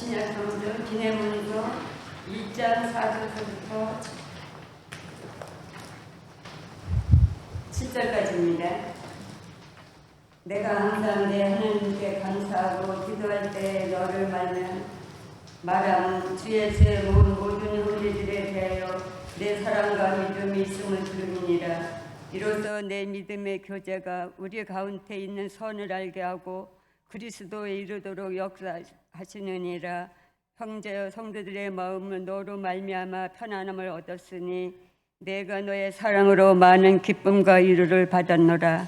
신약 성경 디모데전서 1장 4절부터 7절까지입니다. 내가 항상 내 하나님께 감사하고 기도할 때 너를 말하는 주의 죄 모든 형제들에 대하여 내 사랑과 믿음이 있음을 들음이니라. 이로써 내 믿음의 교제가 우리 가운데 있는 선을 알게 하고 그리스도에 이르도록 역사하시느니라. 형제여 성도들의 마음은 너로 말미암아 편안함을 얻었으니 내가 너의 사랑으로 많은 기쁨과 위로를 받았노라.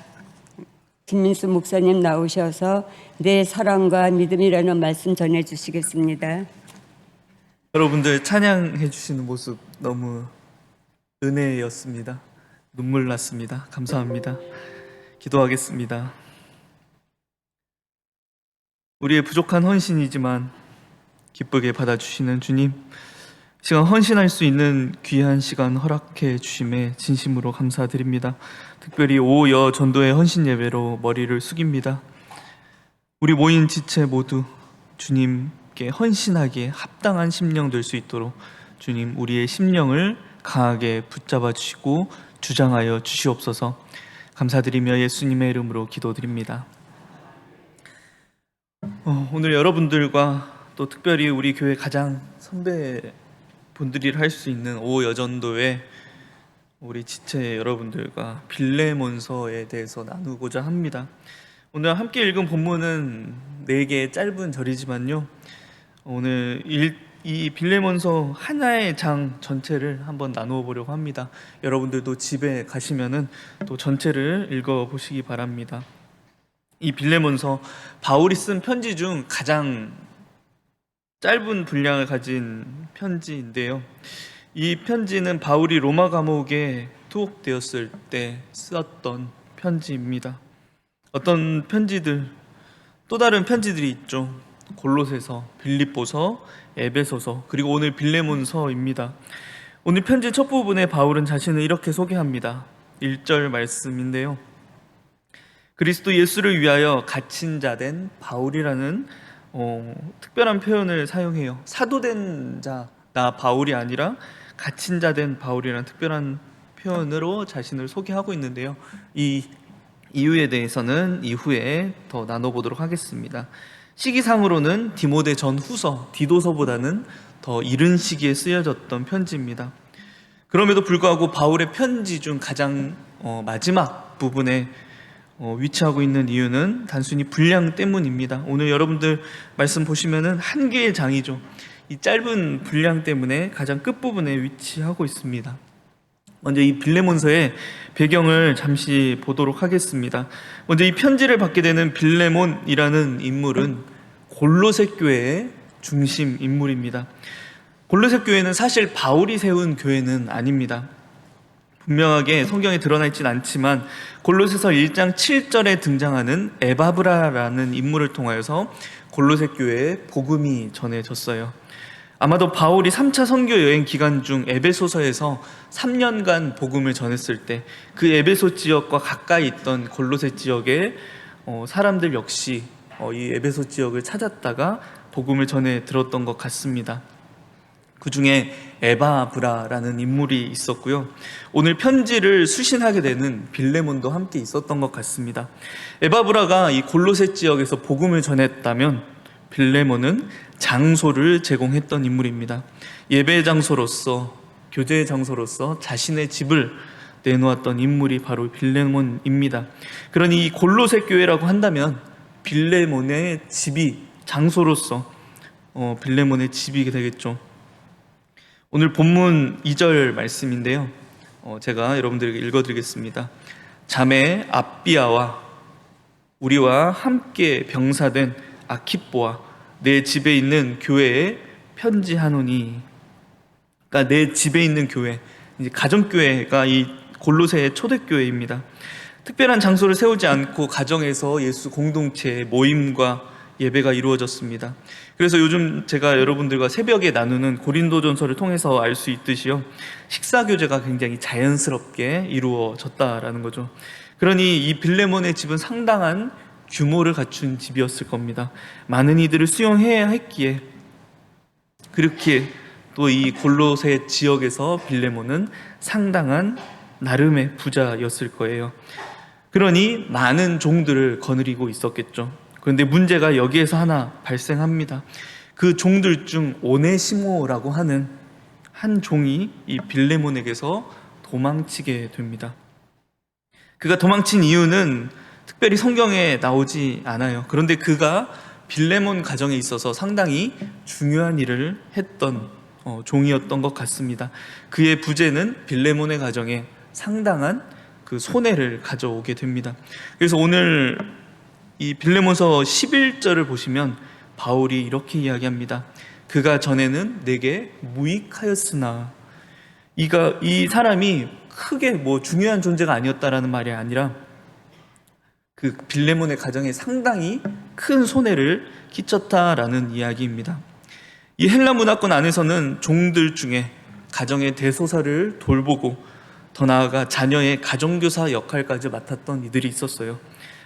김민수 목사님 나오셔서 내 사랑과 믿음이라는 말씀 전해주시겠습니다. 여러분들 찬양해 주시는 모습 너무 은혜였습니다. 눈물 났습니다. 감사합니다. 기도하겠습니다. 우리의 부족한 헌신이지만 기쁘게 받아주시는 주님, 시간 헌신할 수 있는 귀한 시간 허락해 주심에 진심으로 감사드립니다. 특별히 오여 전도의 헌신 예배로 머리를 숙입니다. 우리 모인 지체 모두 주님께 헌신하기에 합당한 심령 될 수 있도록 주님 우리의 심령을 강하게 붙잡아 주시고 주장하여 주시옵소서. 감사드리며 예수님의 이름으로 기도드립니다. 오늘 여러분들과 또 특별히 우리 교회 가장 선배분들이 할 수 있는 오여전도회 우리 지체 여러분들과 빌레몬서에 대해서 나누고자 합니다. 오늘 함께 읽은 본문은 4개의 짧은 절이지만요, 오늘 이 빌레몬서 하나의 장 전체를 한번 나누어 보려고 합니다. 여러분들도 집에 가시면은 또 전체를 읽어 보시기 바랍니다. 이 빌레몬서, 바울이 쓴 편지 중 가장 짧은 분량을 가진 편지인데요, 이 편지는 바울이 로마 감옥에 투옥되었을 때 썼던 편지입니다. 어떤 편지들, 또 다른 편지들이 있죠. 골로새서, 빌립보서, 에베소서, 그리고 오늘 빌레몬서입니다. 오늘 편지 첫 부분에 바울은 자신을 이렇게 소개합니다. 1절 말씀인데요, 그리스도 예수를 위하여 갇힌 자 된 바울이라는 특별한 표현을 사용해요. 사도된 자, 나 바울이 아니라 갇힌 자 된 바울이라는 특별한 표현으로 자신을 소개하고 있는데요, 이 이유에 대해서는 이후에 더 나눠보도록 하겠습니다. 시기상으로는 디모데 전후서, 디도서보다는 더 이른 시기에 쓰여졌던 편지입니다. 그럼에도 불구하고 바울의 편지 중 가장 마지막 부분에 위치하고 있는 이유는 단순히 분량 때문입니다. 오늘 여러분들 말씀 보시면은 한 개의 장이죠. 이 짧은 분량 때문에 가장 끝부분에 위치하고 있습니다. 먼저 이 빌레몬서의 배경을 잠시 보도록 하겠습니다. 먼저 이 편지를 받게 되는 빌레몬이라는 인물은 골로새 교회의 중심 인물입니다. 골로새 교회는 사실 바울이 세운 교회는 아닙니다. 분명하게 성경에 드러나 있진 않지만 골로새서 1장 7절에 등장하는 에바브라라는 인물을 통하여서 골로새 교회에 복음이 전해졌어요. 아마도 바울이 3차 선교 여행 기간 중 에베소서에서 3년간 복음을 전했을 때 그 에베소 지역과 가까이 있던 골로새 지역의 사람들 역시 이 에베소 지역을 찾았다가 복음을 전해 들었던 것 같습니다. 그 중에 에바브라라는 인물이 있었고요, 오늘 편지를 수신하게 되는 빌레몬도 함께 있었던 것 같습니다. 에바브라가 이 골로새 지역에서 복음을 전했다면 빌레몬은 장소를 제공했던 인물입니다. 예배 장소로서, 교제 장소로서 자신의 집을 내놓았던 인물이 바로 빌레몬입니다. 그러니 이 골로새 교회라고 한다면 빌레몬의 집이 장소로서 빌레몬의 집이 되겠죠. 오늘 본문 2절 말씀인데요, 제가 여러분들에게 읽어드리겠습니다. 자매 아비아와 우리와 함께 병사된 아키뽀와 내 집에 있는 교회에 편지하노니. 그러니까 내 집에 있는 교회, 이제 가정교회가 이 골로새의 초대교회입니다. 특별한 장소를 세우지 않고 가정에서 예수 공동체의 모임과 예배가 이루어졌습니다. 그래서 요즘 제가 여러분들과 새벽에 나누는 고린도전서를 통해서 알 수 있듯이요, 식사교제가 굉장히 자연스럽게 이루어졌다라는 거죠. 그러니 이 빌레몬의 집은 상당한 규모를 갖춘 집이었을 겁니다. 많은 이들을 수용해야 했기에 그렇게 또 이 골로새 지역에서 빌레몬은 상당한 나름의 부자였을 거예요. 그러니 많은 종들을 거느리고 있었겠죠. 그런데 문제가 여기에서 하나 발생합니다. 그 종들 중 오네시모라고 하는 한 종이 이 빌레몬에게서 도망치게 됩니다. 그가 도망친 이유는 특별히 성경에 나오지 않아요. 그런데 그가 빌레몬 가정에 있어서 상당히 중요한 일을 했던 종이었던 것 같습니다. 그의 부재는 빌레몬의 가정에 상당한 그 손해를 가져오게 됩니다. 그래서 오늘 이 빌레몬서 11절을 보시면 바울이 이렇게 이야기합니다. 그가 전에는 내게 무익하였으나, 이 사람이 크게 뭐 중요한 존재가 아니었다라는 말이 아니라 그 빌레몬의 가정에 상당히 큰 손해를 끼쳤다라는 이야기입니다. 이 헬라 문화권 안에서는 종들 중에 가정의 대소사를 돌보고 더 나아가 자녀의 가정교사 역할까지 맡았던 이들이 있었어요.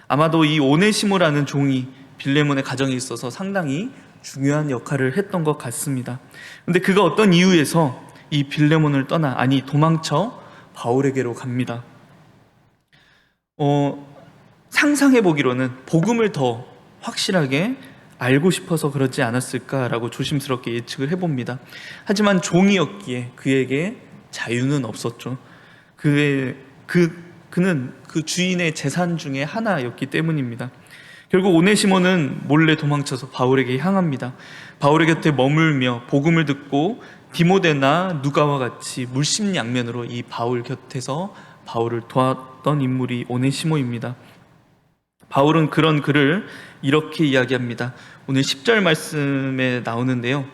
아마도 이 오네시모라는 종이 빌레몬의 가정에 있어서 상당히 중요한 역할을 했던 것 같습니다. 그런데 그가 어떤 이유에서 이 빌레몬을 도망쳐 바울에게로 갑니다. 상상해 보기로는 복음을 더 확실하게 알고 싶어서 그러지 않았을까라고 조심스럽게 예측을 해봅니다. 하지만 종이었기에 그에게 자유는 없었죠. 그는 그 주인의 재산 중에 하나였기 때문입니다. 결국 오네시모는 몰래 도망쳐서 바울에게 향합니다. 바울의 곁에 머물며 복음을 듣고 디모데나 누가와 같이 물심양면으로 이 바울 곁에서 바울을 도왔던 인물이 오네시모입니다. 바울은 그런 그를 이렇게 이야기합니다. 오늘 10절 말씀에 나오는데요,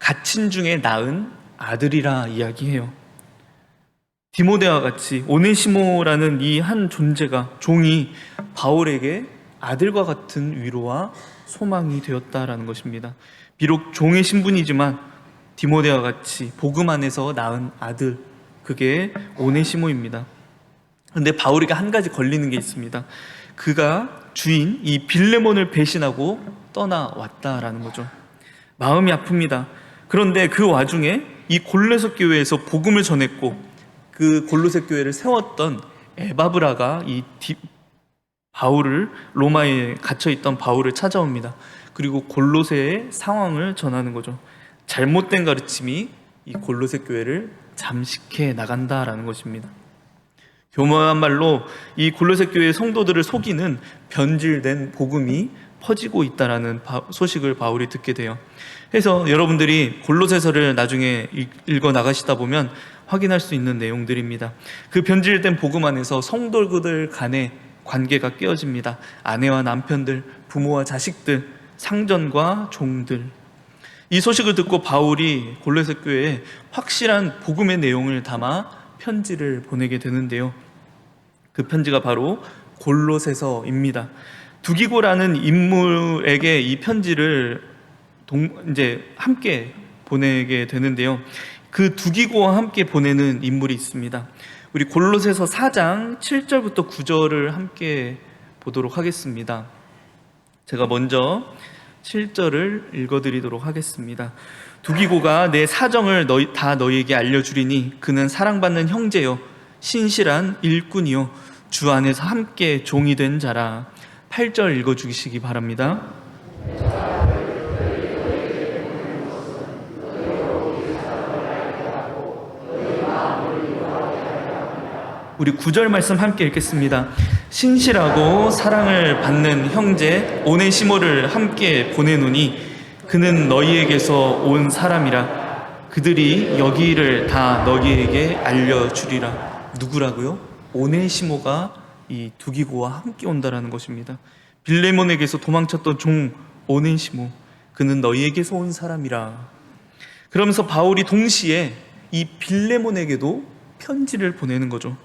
갇힌 중에 낳은 아들이라 이야기해요. 디모데와 같이 오네시모라는 이 한 존재가, 종이 바울에게 아들과 같은 위로와 소망이 되었다라는 것입니다. 비록 종의 신분이지만 디모데와 같이 복음 안에서 낳은 아들, 그게 오네시모입니다. 그런데 바울에게 한 가지 걸리는 게 있습니다. 그가 주인 이 빌레몬을 배신하고 떠나왔다라는 거죠. 마음이 아픕니다. 그런데 그 와중에 이 골로새 교회에서 복음을 전했고 그 골로새 교회를 세웠던 에바브라가 바울을, 로마에 갇혀있던 바울을 찾아옵니다. 그리고 골로새의 상황을 전하는 거죠. 잘못된 가르침이 이 골로새 교회를 잠식해 나간다라는 것입니다. 교묘한 말로 이 골로새 교회 성도들을 속이는 변질된 복음이 퍼지고 있다라는 소식을 바울이 듣게 돼요. 그래서 여러분들이 골로새서를 나중에 읽어 나가시다 보면 확인할 수 있는 내용들입니다. 그 변질된 복음 안에서 성도들 간의 관계가 깨어집니다. 아내와 남편들, 부모와 자식들, 상전과 종들. 이 소식을 듣고 바울이 골로새 교회에 확실한 복음의 내용을 담아 편지를 보내게 되는데요. 그 편지가 바로 골로새서입니다. 두기고라는 인물에게 이 편지를 함께 보내게 되는데요. 그 두기고와 함께 보내는 인물이 있습니다. 우리 골로새서 4장 7절부터 9절을 함께 보도록 하겠습니다. 제가 먼저 7절을 읽어드리도록 하겠습니다. 두기고가 내 사정을 다 너희에게 알려주리니 그는 사랑받는 형제요 신실한 일꾼이요 주 안에서 함께 종이 된 자라. 8절 읽어주시기 바랍니다. 우리 9절 말씀 함께 읽겠습니다. 신실하고 사랑을 받는 형제 오네시모를 함께 보내노니 그는 너희에게서 온 사람이라. 그들이 여기를 다 너희에게 알려주리라. 누구라고요? 오네시모가 이 두기고와 함께 온다라는 것입니다. 빌레몬에게서 도망쳤던 종 오네시모, 그는 너희에게서 온 사람이라. 그러면서 바울이 동시에 이 빌레몬에게도 편지를 보내는 거죠.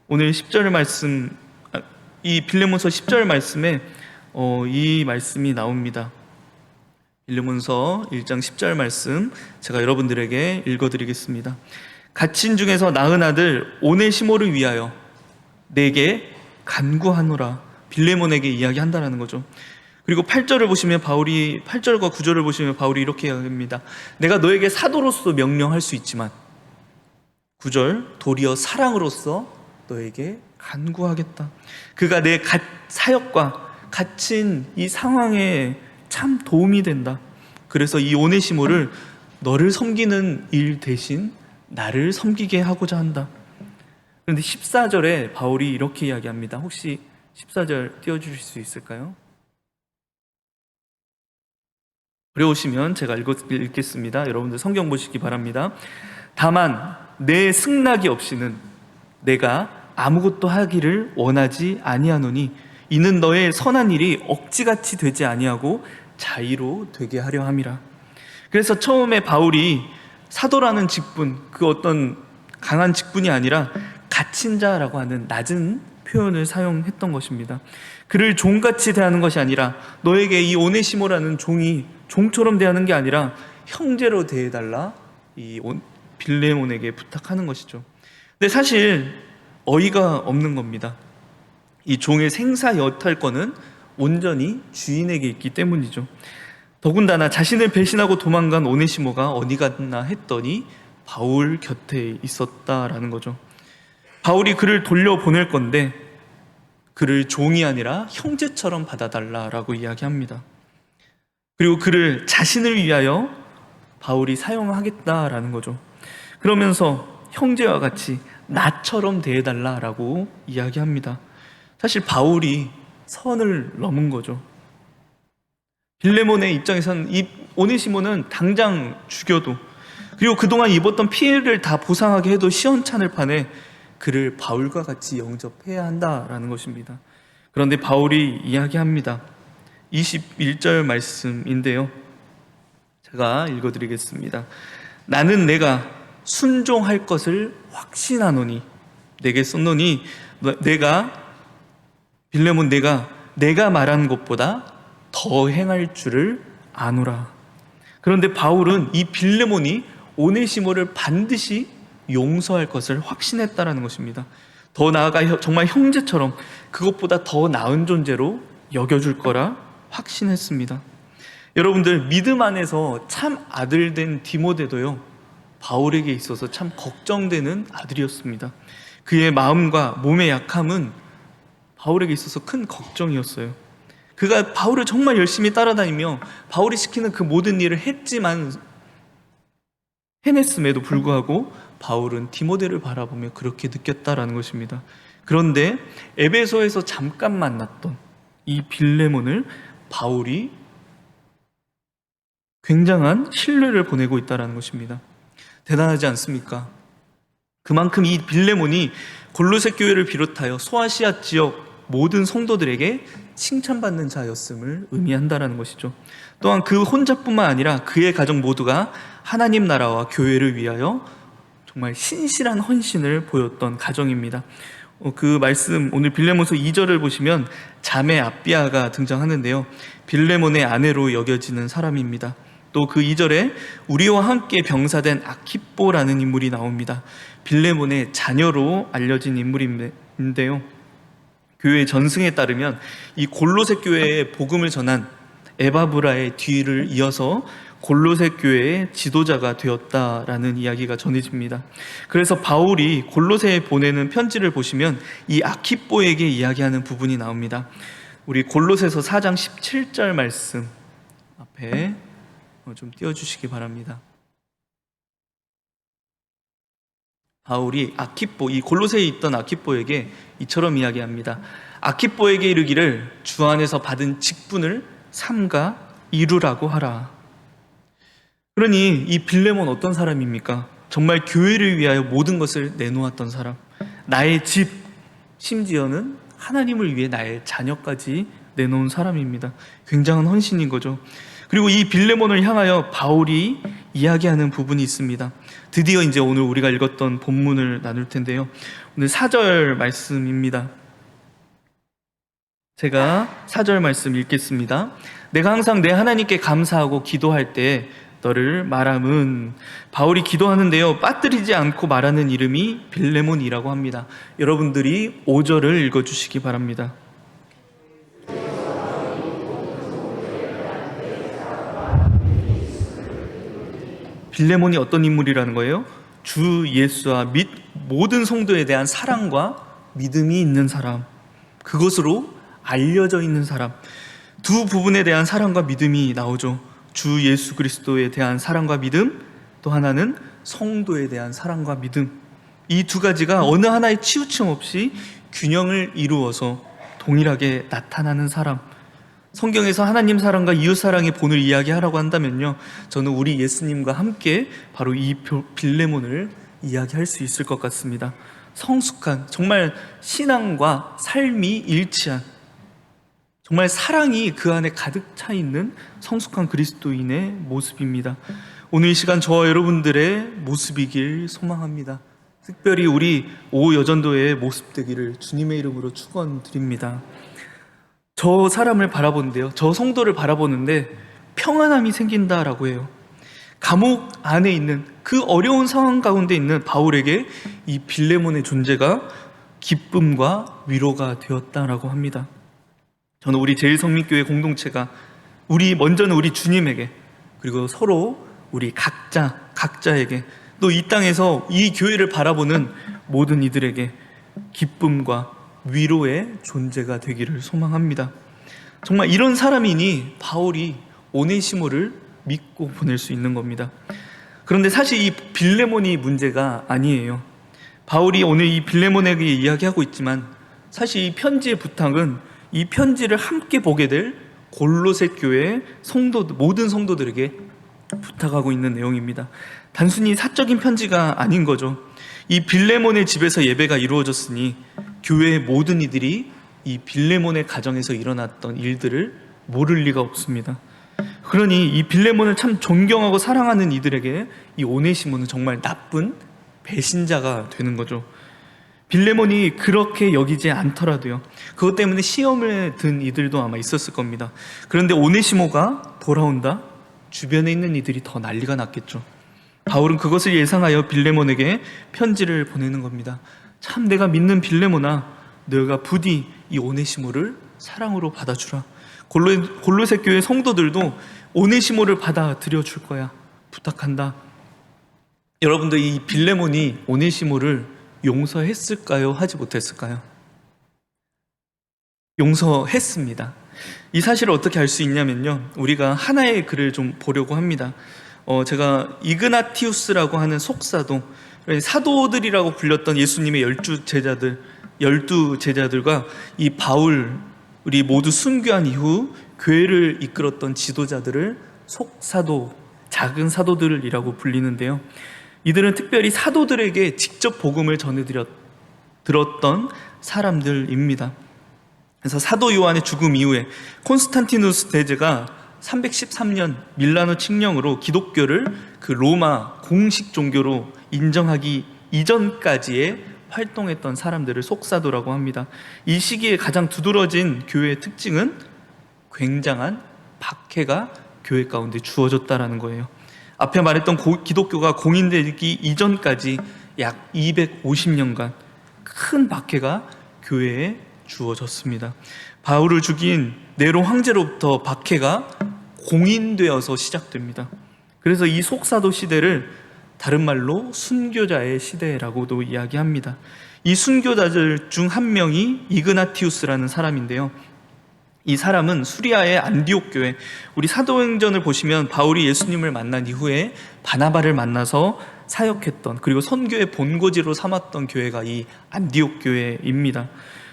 오늘 10절 말씀, 이 빌레몬서 10절 말씀에 이 말씀이 나옵니다. 빌레몬서 1장 10절 말씀 제가 여러분들에게 읽어드리겠습니다. 갇힌 중에서 낳은 아들 오네시모를 위하여 내게 간구하노라. 빌레몬에게 이야기한다는 거죠. 그리고 8절을 보시면 8절과 9절을 보시면 바울이 이렇게 합니다. 내가 너에게 사도로서 명령할 수 있지만 9절 도리어 사랑으로서 너에게 간구하겠다. 그가 내 사역과 갇힌 이 상황에 참 도움이 된다. 그래서 이 오네시모를 너를 섬기는 일 대신 나를 섬기게 하고자 한다. 그런데 14절에 바울이 이렇게 이야기합니다. 혹시 14절 띄워주실 수 있을까요? 어려우시면 제가 읽겠습니다. 여러분들 성경 보시기 바랍니다. 다만 내 승낙이 없이는 내가 아무것도 하기를 원하지 아니하노니 이는 너의 선한 일이 억지같이 되지 아니하고 자의로 되게 하려 함이라. 그래서 처음에 바울이 사도라는 직분, 그 어떤 강한 직분이 아니라 갇힌 자라고 하는 낮은 표현을 사용했던 것입니다. 그를 종같이 대하는 것이 아니라 너에게 이 오네시모라는 종이 종처럼 대하는 게 아니라 형제로 대해달라 이 빌레몬에게 부탁하는 것이죠. 근데 사실 어이가 없는 겁니다. 이 종의 생사 여탈권은 온전히 주인에게 있기 때문이죠. 더군다나 자신을 배신하고 도망간 오네시모가 어디 갔나 했더니 바울 곁에 있었다라는 거죠. 바울이 그를 돌려보낼 건데 그를 종이 아니라 형제처럼 받아달라라고 이야기합니다. 그리고 그를 자신을 위하여 바울이 사용하겠다라는 거죠. 그러면서 형제와 같이 나처럼 대해달라라고 이야기합니다. 사실 바울이 선을 넘은 거죠. 빌레몬의 입장에서는 이 오네시모는 당장 죽여도, 그리고 그동안 입었던 피해를 다 보상하게 해도 시원찮을 판에 그를 바울과 같이 영접해야 한다라는 것입니다. 그런데 바울이 이야기합니다. 21절 말씀인데요, 제가 읽어드리겠습니다. 나는 내가 순종할 것을 확신하노니 내게 썼노니 빌레몬 내가 말한 것보다 더 행할 줄을 아노라. 그런데 바울은 이 빌레몬이 오네시모를 반드시 용서할 것을 확신했다라는 것입니다. 더 나아가 정말 형제처럼 그것보다 더 나은 존재로 여겨줄 거라 확신했습니다. 여러분들, 믿음 안에서 참 아들 된 디모데도요, 바울에게 있어서 참 걱정되는 아들이었습니다. 그의 마음과 몸의 약함은 바울에게 있어서 큰 걱정이었어요. 그가 바울을 정말 열심히 따라다니며 바울이 시키는 그 모든 일을 했지만 해냈음에도 불구하고 바울은 디모데를 바라보며 그렇게 느꼈다라는 것입니다. 그런데 에베소에서 잠깐 만났던 이 빌레몬을 바울이 굉장한 신뢰를 보내고 있다는 것입니다. 대단하지 않습니까? 그만큼 이 빌레몬이 골로새 교회를 비롯하여 소아시아 지역 모든 성도들에게 칭찬받는 자였음을 의미한다는 것이죠. 또한 그 혼자뿐만 아니라 그의 가정 모두가 하나님 나라와 교회를 위하여 정말 신실한 헌신을 보였던 가정입니다. 그 말씀, 오늘 빌레몬서 2절을 보시면 자매 아비아가 등장하는데요, 빌레몬의 아내로 여겨지는 사람입니다. 또 그 2절에 우리와 함께 병사된 아키뽀라는 인물이 나옵니다. 빌레몬의 자녀로 알려진 인물인데요, 교회 전승에 따르면 이 골로새 교회에 복음을 전한 에바브라의 뒤를 이어서 골로새 교회의 지도자가 되었다라는 이야기가 전해집니다. 그래서 바울이 골로새에 보내는 편지를 보시면 이 아키뽀에게 이야기하는 부분이 나옵니다. 우리 골로새서 4장 17절 말씀 앞에 좀 띄워주시기 바랍니다. 바울이 아키뽀, 이 골로새에 있던 아키뽀에게 이처럼 이야기합니다. 아키뽀에게 이르기를 주 안에서 받은 직분을 삼가 이루라고 하라. 그러니 이 빌레몬 어떤 사람입니까? 정말 교회를 위하여 모든 것을 내놓았던 사람, 나의 집, 심지어는 하나님을 위해 나의 자녀까지 내놓은 사람입니다. 굉장한 헌신인 거죠. 그리고 이 빌레몬을 향하여 바울이 이야기하는 부분이 있습니다. 드디어 이제 오늘 우리가 읽었던 본문을 나눌 텐데요, 오늘 4절 말씀입니다. 제가 4절 말씀 읽겠습니다. 내가 항상 내 하나님께 감사하고 기도할 때 너를 말함은, 바울이 기도하는데요, 빠뜨리지 않고 말하는 이름이 빌레몬이라고 합니다. 여러분들이 5절을 읽어주시기 바랍니다. 빌레몬이 어떤 인물이라는 거예요? 주 예수와 및 모든 성도에 대한 사랑과 믿음이 있는 사람, 그것으로 알려져 있는 사람. 두 부분에 대한 사랑과 믿음이 나오죠. 주 예수 그리스도에 대한 사랑과 믿음, 또 하나는 성도에 대한 사랑과 믿음. 이 두 가지가 어느 하나의 치우침 없이 균형을 이루어서 동일하게 나타나는 사람. 성경에서 하나님 사랑과 이웃 사랑의 본을 이야기하라고 한다면요, 저는 우리 예수님과 함께 바로 이 빌레몬을 이야기할 수 있을 것 같습니다. 성숙한, 정말 신앙과 삶이 일치한, 정말 사랑이 그 안에 가득 차 있는 성숙한 그리스도인의 모습입니다. 오늘 이 시간 저와 여러분들의 모습이길 소망합니다. 특별히 우리 오여전도의 모습 되기를 주님의 이름으로 축원드립니다. 저 사람을 바라보는데요, 저 성도를 바라보는데 평안함이 생긴다라고 해요. 감옥 안에 있는 그 어려운 상황 가운데 있는 바울에게 이 빌레몬의 존재가 기쁨과 위로가 되었다라고 합니다. 저는 우리 제일성민교회 공동체가 먼저는 우리 주님에게, 그리고 서로 우리 각자에게, 또 이 땅에서 이 교회를 바라보는 모든 이들에게 기쁨과 위로의 존재가 되기를 소망합니다. 정말 이런 사람이니 바울이 오네시모를 믿고 보낼 수 있는 겁니다. 그런데 사실 이 빌레몬이 문제가 아니에요. 바울이 오늘 이 빌레몬에게 이야기하고 있지만 사실 이 편지의 부탁은 이 편지를 함께 보게 될 골로새 교회의 모든 성도들에게 부탁하고 있는 내용입니다. 단순히 사적인 편지가 아닌 거죠. 이 빌레몬의 집에서 예배가 이루어졌으니 교회의 모든 이들이 이 빌레몬의 가정에서 일어났던 일들을 모를 리가 없습니다. 그러니 이 빌레몬을 참 존경하고 사랑하는 이들에게 이 오네시모는 정말 나쁜 배신자가 되는 거죠. 빌레몬이 그렇게 여기지 않더라도요, 그것 때문에 시험에 든 이들도 아마 있었을 겁니다. 그런데 오네시모가 돌아온다? 주변에 있는 이들이 더 난리가 났겠죠. 바울은 그것을 예상하여 빌레몬에게 편지를 보내는 겁니다. 참 내가 믿는 빌레몬아, 너가 부디 이 오네시모를 사랑으로 받아주라. 골로새 교회 성도들도 오네시모를 받아들여 줄 거야. 부탁한다. 여러분들, 이 빌레몬이 오네시모를 용서했을까요? 하지 못했을까요? 용서했습니다. 이 사실을 어떻게 알 수 있냐면요, 우리가 하나의 글을 좀 보려고 합니다. 제가 이그나티우스라고 하는 속사도, 사도들이라고 불렸던 예수님의 12 제자들과 이 바울이 모두 순교한 이후 교회를 이끌었던 지도자들을 속사도, 작은 사도들이라고 불리는데요, 이들은 특별히 사도들에게 직접 복음을 들었던 사람들입니다. 그래서 사도 요한의 죽음 이후에 콘스탄티누스 대제가 313년 밀라노 칙령으로 기독교를 그 로마 공식 종교로 인정하기 이전까지의 활동했던 사람들을 속사도라고 합니다. 이 시기에 가장 두드러진 교회의 특징은 굉장한 박해가 교회 가운데 주어졌다라는 거예요. 앞에 말했던 기독교가 공인되기 이전까지 약 250년간 큰 박해가 교회에 주어졌습니다. 바울을 죽인 네로 황제로부터 박해가 공인되어서 시작됩니다. 그래서 이 속사도 시대를 다른 말로 순교자의 시대라고도 이야기합니다. 이 순교자들 중 한 명이 이그나티우스라는 사람인데요, 이 사람은 수리아의 안디옥 교회, 우리 사도행전을 보시면 바울이 예수님을 만난 이후에 바나바를 만나서 사역했던, 그리고 선교의 본고지로 삼았던 교회가 이 안디옥 교회입니다.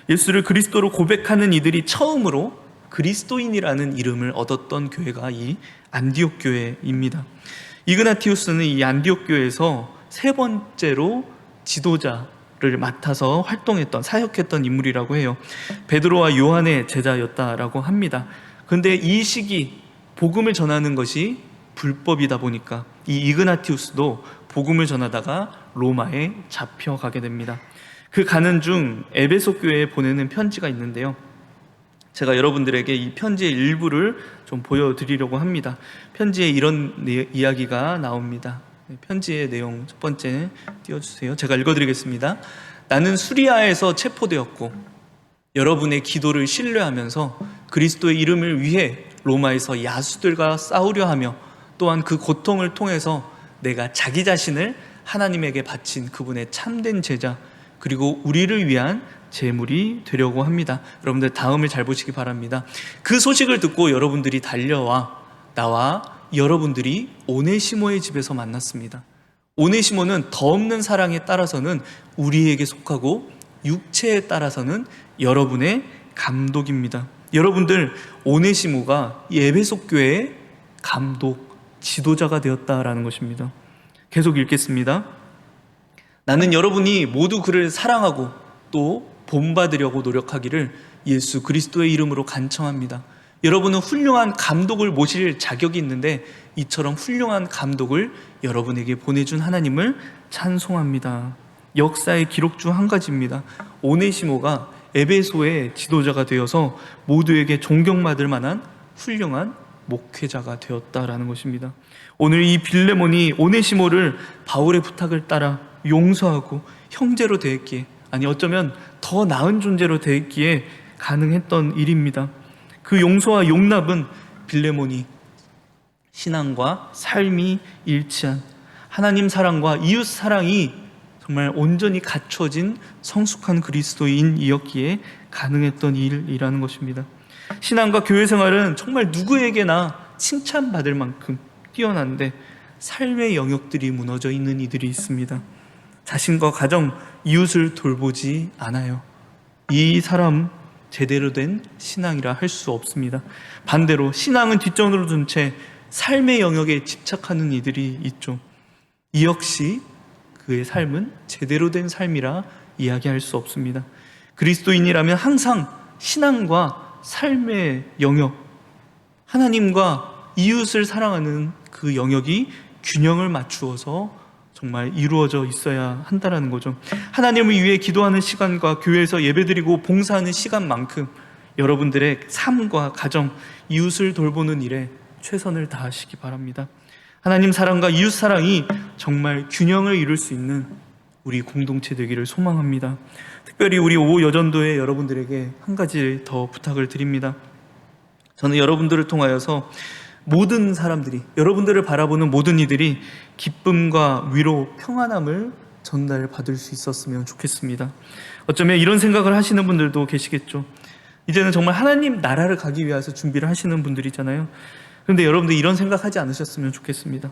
예수를 그리스도로 고백하는 이들이 처음으로 그리스도인이라는 이름을 얻었던 교회가 이 안디옥 교회입니다. 이그나티우스는 이 안디옥 교회에서 세 번째로 지도자를 맡아서 활동했던, 사역했던 인물이라고 해요. 베드로와 요한의 제자였다라고 합니다. 그런데 이 시기 복음을 전하는 것이 불법이다 보니까 이 이그나티우스도 복음을 전하다가 로마에 잡혀가게 됩니다. 그 가는 중 에베소 교회에 보내는 편지가 있는데요, 제가 여러분들에게 이 편지의 일부를 좀 보여드리려고 합니다. 편지에 이런 이야기가 나옵니다. 편지의 내용 첫 번째 띄워주세요. 제가 읽어드리겠습니다. 나는 수리아에서 체포되었고 여러분의 기도를 신뢰하면서 그리스도의 이름을 위해 로마에서 야수들과 싸우려 하며, 또한 그 고통을 통해서 내가 자기 자신을 하나님에게 바친 그분의 참된 제자, 그리고 우리를 위한 제물이 되려고 합니다. 여러분들 다음을 잘 보시기 바랍니다. 그 소식을 듣고 여러분들이 달려와 나와 여러분들이 오네시모의 집에서 만났습니다. 오네시모는 더 없는 사랑에 따라서는 우리에게 속하고 육체에 따라서는 여러분의 감독입니다. 여러분들, 오네시모가 에베소 교회의 감독, 지도자가 되었다라는 것입니다. 계속 읽겠습니다. 나는 여러분이 모두 그를 사랑하고 또 본받으려고 노력하기를 예수 그리스도의 이름으로 간청합니다. 여러분은 훌륭한 감독을 모실 자격이 있는데 이처럼 훌륭한 감독을 여러분에게 보내준 하나님을 찬송합니다. 역사의 기록 중 한 가지입니다. 오네시모가 에베소의 지도자가 되어서 모두에게 존경받을 만한 훌륭한 목회자가 되었다라는 것입니다. 오늘 이 빌레몬이 오네시모를 바울의 부탁을 따라 용서하고 형제로 대했기에, 아니 어쩌면 더 나은 존재로 대했기에 가능했던 일입니다. 그 용서와 용납은 빌레몬이 신앙과 삶이 일치한 하나님 사랑과 이웃 사랑이 정말 온전히 갖춰진 성숙한 그리스도인이었기에 가능했던 일이라는 것입니다. 신앙과 교회 생활은 정말 누구에게나 칭찬받을 만큼 뛰어난데 삶의 영역들이 무너져 있는 이들이 있습니다. 자신과 가정, 이웃을 돌보지 않아요. 이 사람 제대로 된 신앙이라 할 수 없습니다. 반대로 신앙은 뒷전으로 둔 채 삶의 영역에 집착하는 이들이 있죠. 이 역시 그의 삶은 제대로 된 삶이라 이야기할 수 없습니다. 그리스도인이라면 항상 신앙과 삶의 영역, 하나님과 이웃을 사랑하는 그 영역이 균형을 맞추어서 정말 이루어져 있어야 한다는 거죠. 하나님을 위해 기도하는 시간과 교회에서 예배드리고 봉사하는 시간만큼 여러분들의 삶과 가정, 이웃을 돌보는 일에 최선을 다하시기 바랍니다. 하나님 사랑과 이웃 사랑이 정말 균형을 이룰 수 있는 우리 공동체 되기를 소망합니다. 특별히 우리 오후 여전도의 여러분들에게 한 가지 더 부탁을 드립니다. 저는 여러분들을 통하여서 모든 사람들이, 여러분들을 바라보는 모든 이들이 기쁨과 위로, 평안함을 전달받을 수 있었으면 좋겠습니다. 어쩌면 이런 생각을 하시는 분들도 계시겠죠. 이제는 정말 하나님 나라를 가기 위해서 준비를 하시는 분들이잖아요. 그런데 여러분들 이런 생각하지 않으셨으면 좋겠습니다.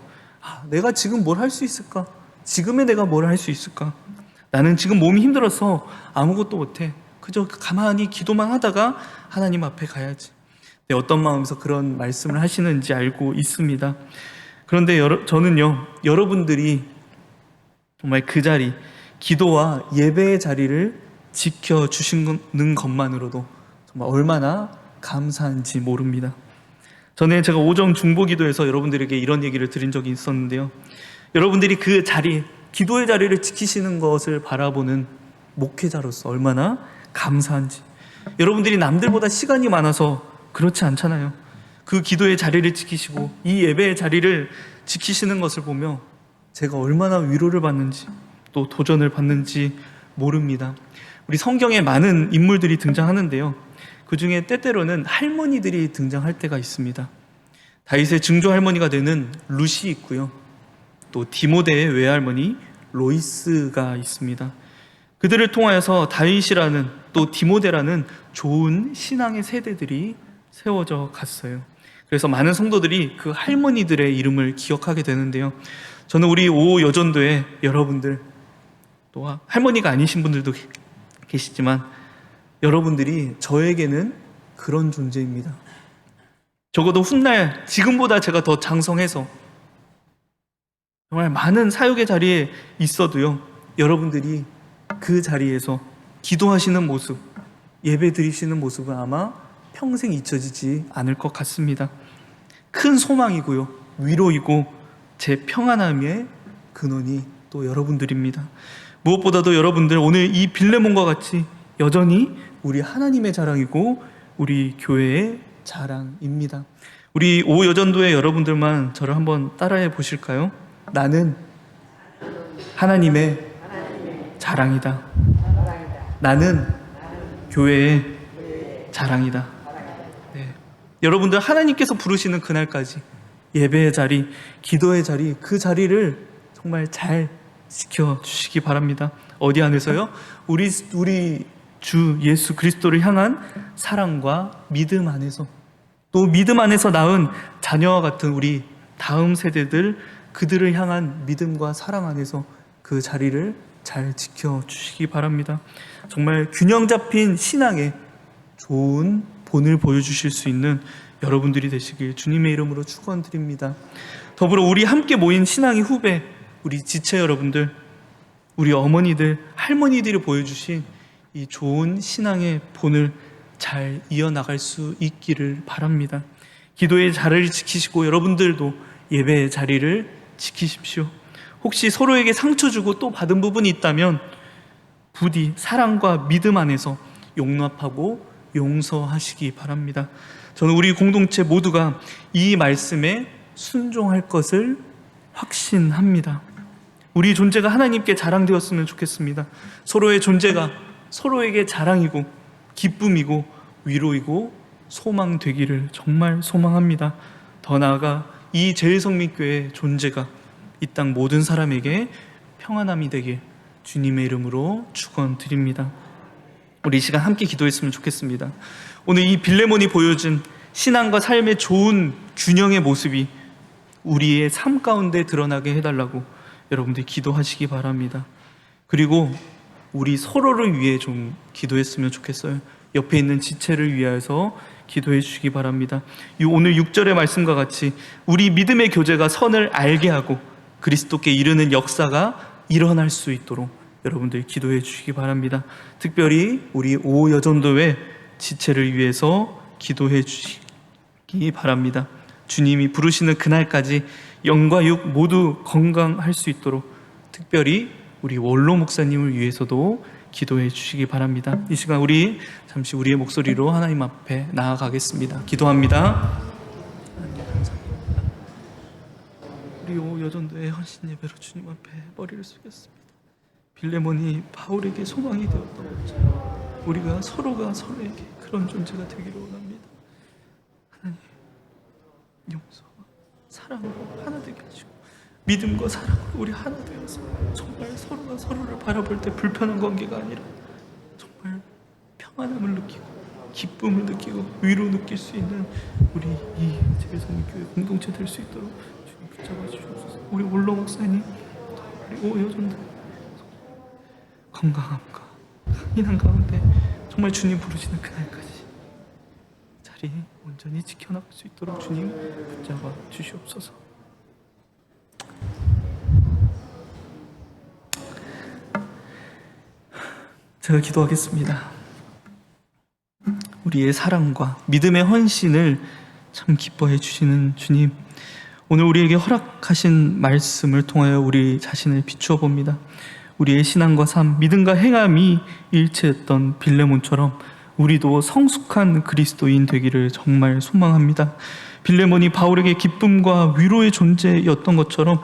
내가 지금 뭘 할 수 있을까? 지금의 내가 뭘 할 수 있을까? 나는 지금 몸이 힘들어서 아무것도 못해. 그저 가만히 기도만 하다가 하나님 앞에 가야지. 어떤 마음에서 그런 말씀을 하시는지 알고 있습니다. 그런데 저는요, 여러분들이 정말 그 자리, 기도와 예배의 자리를 지켜주시는 것만으로도 정말 얼마나 감사한지 모릅니다. 전에 제가 오정 중보 기도에서 여러분들에게 이런 얘기를 드린 적이 있었는데요. 여러분들이 그 자리, 기도의 자리를 지키시는 것을 바라보는 목회자로서 얼마나 감사한지. 여러분들이 남들보다 시간이 많아서 그렇지 않잖아요. 그 기도의 자리를 지키시고 이 예배의 자리를 지키시는 것을 보며 제가 얼마나 위로를 받는지, 또 도전을 받는지 모릅니다. 우리 성경에 많은 인물들이 등장하는데요, 그 중에 때때로는 할머니들이 등장할 때가 있습니다. 다윗의 증조 할머니가 되는 룻이 있고요, 또 디모데의 외할머니 로이스가 있습니다. 그들을 통하여서 다윗이라는, 또 디모데라는 좋은 신앙의 세대들이 세워져 갔어요. 그래서 많은 성도들이 그 할머니들의 이름을 기억하게 되는데요, 저는 우리 오후 여전도에 여러분들, 또 할머니가 아니신 분들도 계시지만 여러분들이 저에게는 그런 존재입니다. 적어도 훗날 지금보다 제가 더 장성해서 정말 많은 사역의 자리에 있어도요, 여러분들이 그 자리에서 기도하시는 모습, 예배 드리시는 모습은 아마 평생 잊혀지지 않을 것 같습니다. 큰 소망이고요, 위로이고 제 평안함의 근원이 또 여러분들입니다. 무엇보다도 여러분들, 오늘 이 빌레몬과 같이 여전히 우리 하나님의 자랑이고 우리 교회의 자랑입니다. 우리 오여전도의 여러분들만 저를 한번 따라해 보실까요? 나는 하나님의 자랑이다. 나는 교회의 자랑이다. 네. 여러분들, 하나님께서 부르시는 그날까지 예배의 자리, 기도의 자리, 그 자리를 정말 잘 지켜주시기 바랍니다. 어디 안에서요? 우리 주 예수 그리스도를 향한 사랑과 믿음 안에서, 또 믿음 안에서 낳은 자녀와 같은 우리 다음 세대들, 그들을 향한 믿음과 사랑 안에서 그 자리를 잘 지켜주시기 바랍니다. 정말 균형 잡힌 신앙에 좋은 본을 보여주실 수 있는 여러분들이 되시길 주님의 이름으로 축원드립니다. 더불어 우리 함께 모인 신앙의 후배, 우리 지체 여러분들, 우리 어머니들, 할머니들이 보여주신 이 좋은 신앙의 본을 잘 이어나갈 수 있기를 바랍니다. 기도의 자리를 지키시고 여러분들도 예배의 자리를 지키십시오. 혹시 서로에게 상처 주고 또 받은 부분이 있다면 부디 사랑과 믿음 안에서 용납하고 용서하시기 바랍니다. 저는 우리 공동체 모두가 이 말씀에 순종할 것을 확신합니다. 우리 존재가 하나님께 자랑되었으면 좋겠습니다. 서로의 존재가 서로에게 자랑이고 기쁨이고 위로이고 소망되기를 정말 소망합니다. 더 나아가 이 제일성민교회의 존재가 이 땅 모든 사람에게 평안함이 되길 주님의 이름으로 축원드립니다. 우리 이 시간 함께 기도했으면 좋겠습니다. 오늘 이 빌레몬이 보여준 신앙과 삶의 좋은 균형의 모습이 우리의 삶 가운데 드러나게 해달라고 여러분들 기도하시기 바랍니다. 그리고 우리 서로를 위해 좀 기도했으면 좋겠어요. 옆에 있는 지체를 위하여서 기도해 주시기 바랍니다. 오늘 6절의 말씀과 같이 우리 믿음의 교제가 선을 알게 하고 그리스도께 이르는 역사가 일어날 수 있도록 여러분들 기도해 주시기 바랍니다. 특별히 우리 오여전도회 지체를 위해서 기도해 주시기 바랍니다. 주님이 부르시는 그날까지 영과 육 모두 건강할 수 있도록 특별히 우리 원로 목사님을 위해서도 기도해 주시기 바랍니다. 이 시간 우리 잠시 우리의 목소리로 하나님 앞에 나아가겠습니다. 기도합니다. 우리 오여전도의 헌신 예배로 주님 앞에 머리를 숙였습니다. 빌레몬이 바울에게 소망이 되었던 것처럼 우리가 서로가 서로에게 그런 존재가 되기를 원합니다. 하나님, 용서와 사랑으로 하나 되게 하시고 믿음과 사랑으로 우리 하나 되어서 정말 서로가 서로를 바라볼 때 불편한 관계가 아니라 정말 평안함을 느끼고 기쁨을 느끼고 위로 느낄 수 있는 우리 이 제일성민교회 공동체 될 수 있도록 주님 붙잡아 주시옵소서. 우리 원로 목사님, 우리 오여전도 건강함과 강인한 가운데 정말 주님 부르시는 그날까지 자리 온전히 지켜나갈 수 있도록 주님 붙잡아 주시옵소서. 제가 기도하겠습니다. 우리의 사랑과 믿음의 헌신을 참 기뻐해 주시는 주님, 오늘 우리에게 허락하신 말씀을 통하여 우리 자신을 비추어 봅니다. 우리의 신앙과 삶, 믿음과 행함이 일치했던 빌레몬처럼 우리도 성숙한 그리스도인 되기를 정말 소망합니다. 빌레몬이 바울에게 기쁨과 위로의 존재였던 것처럼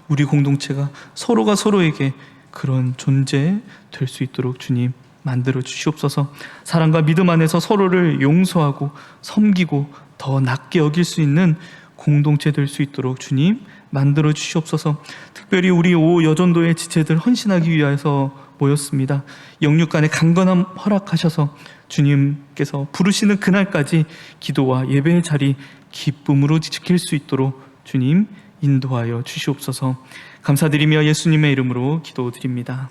우리 공동체가 서로가 서로에게 그런 존재 될 수 있도록 주님 만들어 주시옵소서. 사랑과 믿음 안에서 서로를 용서하고 섬기고 더 낮게 여길 수 있는 공동체 될 수 있도록 주님 만들어 주시옵소서. 특별히 우리 오여전도의 지체들 헌신하기 위해서 모였습니다. 영육간의 강건함 허락하셔서 주님께서 부르시는 그날까지 기도와 예배의 자리 기쁨으로 지킬 수 있도록 주님 인도하여 주시옵소서. 감사드리며 예수님의 이름으로 기도드립니다.